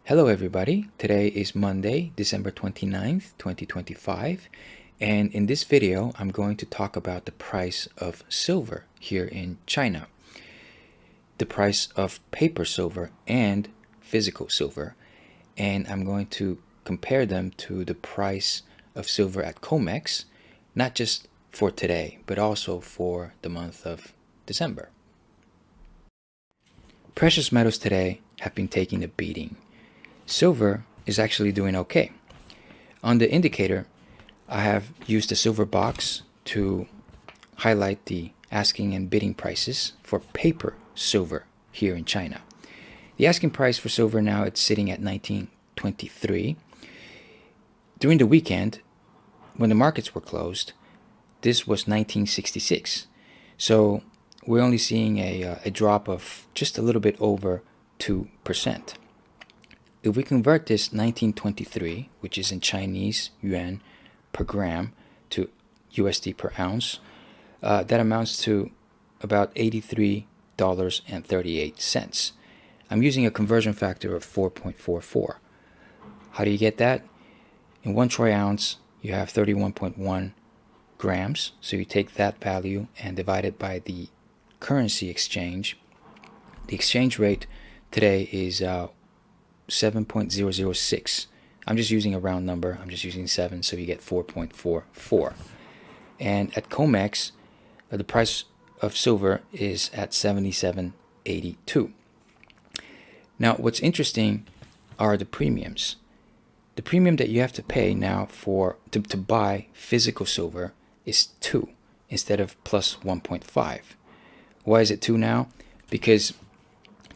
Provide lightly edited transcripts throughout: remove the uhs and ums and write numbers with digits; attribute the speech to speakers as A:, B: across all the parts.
A: Hello everybody, today is Monday, December 29th, 2025, and in this video I'm going to talk about the price of silver here in China, the price of paper silver and physical silver, and I'm going to compare them to the price of silver at COMEX, not just for today, but also for the month of December. Precious metals today have been taking a beating. Silver is actually doing okay. On the indicator, I have used a silver box to highlight the asking and bidding prices for paper silver here in China. The asking price for silver now, it's sitting at 1923. During the weekend, when the markets were closed, this was 1966. So we're only seeing a drop of just a little bit over 2%. If we convert this 1923, which is in Chinese yuan per gram, to USD per ounce, that amounts to about $83.38. I'm using a conversion factor of 4.44. How do you get that? In 1 troy ounce, you have 31.1 grams. So you take that value and divide it by the currency exchange. The exchange rate today is 7.006. I'm just using a round number. I'm just using 7, so you get 4.44. And at COMEX, the price of silver is at 77.82. Now, what's interesting are the premiums. The premium that you have to pay now to buy physical silver is 2 instead of plus 1.5. Why is it 2 now? Because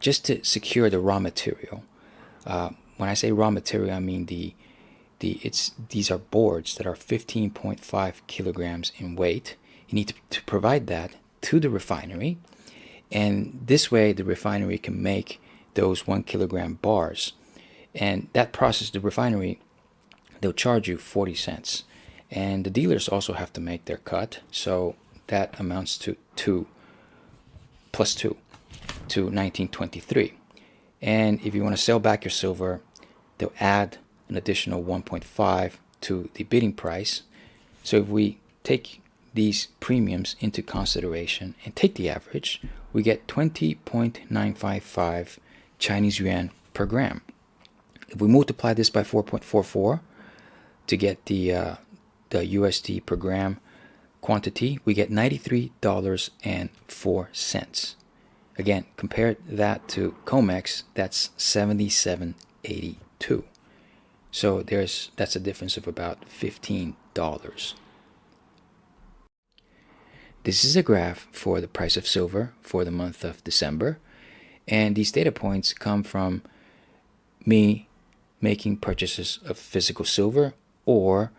A: just to secure the raw material, when I say raw material, I mean these are boards that are 15.5 kilograms in weight. You need to provide that to the refinery, and this way the refinery can make those 1 kilogram bars. And that process, the refinery, they'll charge you 40 cents. And the dealers also have to make their cut, so that amounts to 2 plus 2 to 1923. And if you want to sell back your silver, they'll add an additional 1.5 to the bidding price. So if we take these premiums into consideration and take the average, we get 20.955 Chinese yuan per gram. If we multiply this by 4.44 to get the USD per gram quantity, we get $93.04. Again, compare that to COMEX, that's 77.82. So that's a difference of about $15. This is a graph for the price of silver for the month of December, and these data points come from me making purchases of physical silver or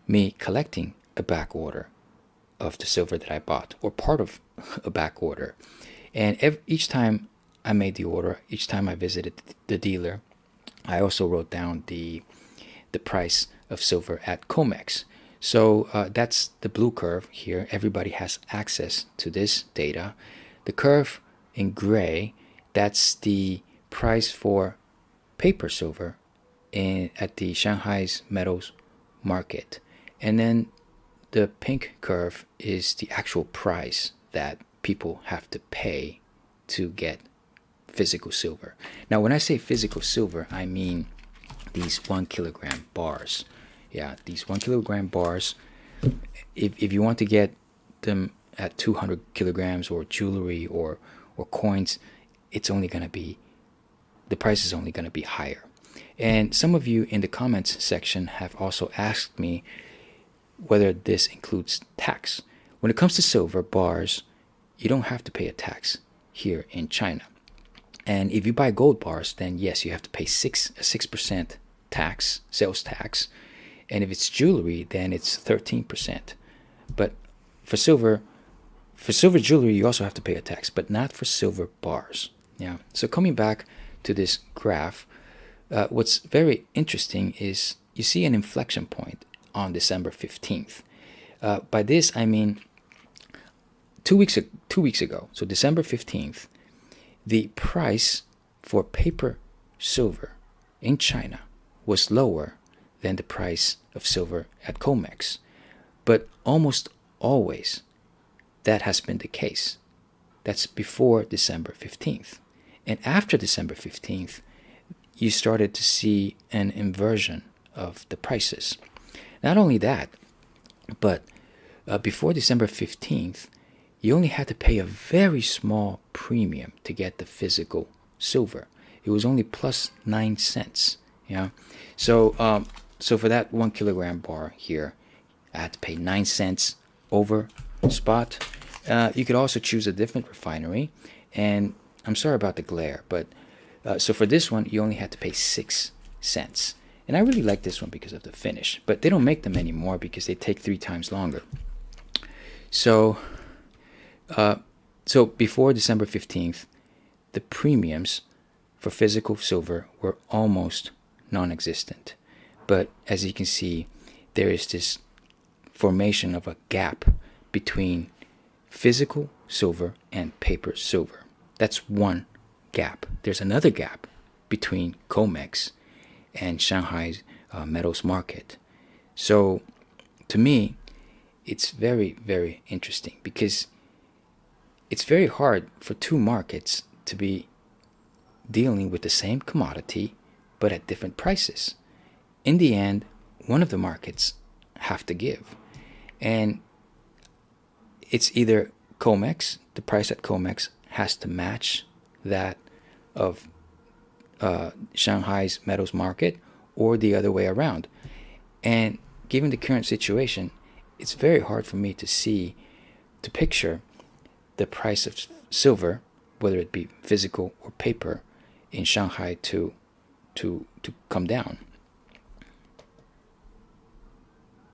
A: me collecting a back order of the silver that I bought, or part of a back order. And each time I made the order, each time I visited the dealer, I also wrote down the price of silver at COMEX. So that's the blue curve here. Everybody has access to this data. The curve in gray, that's the price for paper silver at the Shanghai's metals market. And then the pink curve is the actual price that people have to pay to get physical silver. Now, when I say physical silver, I mean these 1 kilogram bars. Yeah, these 1 kilogram bars. If you want to get them at 200 kilograms or jewelry or coins, it's only going to be, the price is only going to be higher. And some of you in the comments section have also asked me whether this includes tax. When it comes to silver bars, you don't have to pay a tax here in China. And if you buy gold bars, then yes, you have to pay 6% tax, sales tax. And if it's jewelry, then it's 13%. But for silver jewelry, you also have to pay a tax, but not for silver bars. Yeah. So coming back to this graph, what's very interesting is you see an inflection point on December 15th. By this, I mean 2 weeks ago, so December 15th, the price for paper silver in China was lower than the price of silver at COMEX. But almost always that has been the case. That's before December 15th. And after December 15th, you started to see an inversion of the prices. Not only that, but before December 15th, you only had to pay a very small premium to get the physical silver. It was only plus 9 cents. Yeah. So for that 1 kilogram bar here, I had to pay 9 cents over spot. You could also choose a different refinery. And I'm sorry about the glare, but so for this one, you only had to pay 6 cents. And I really like this one because of the finish. But they don't make them anymore because they take 3 times longer. So before December 15th, the premiums for physical silver were almost non-existent. But as you can see, there is this formation of a gap between physical silver and paper silver. That's one gap. There's another gap between COMEX and Shanghai's metals market. So to me, it's very, very interesting because it's very hard for two markets to be dealing with the same commodity but at different prices. In the end, one of the markets have to give. And it's either COMEX, the price at COMEX has to match that of Shanghai's metals market, or the other way around. And given the current situation, it's very hard for me to picture the price of silver, whether it be physical or paper, in Shanghai to come down.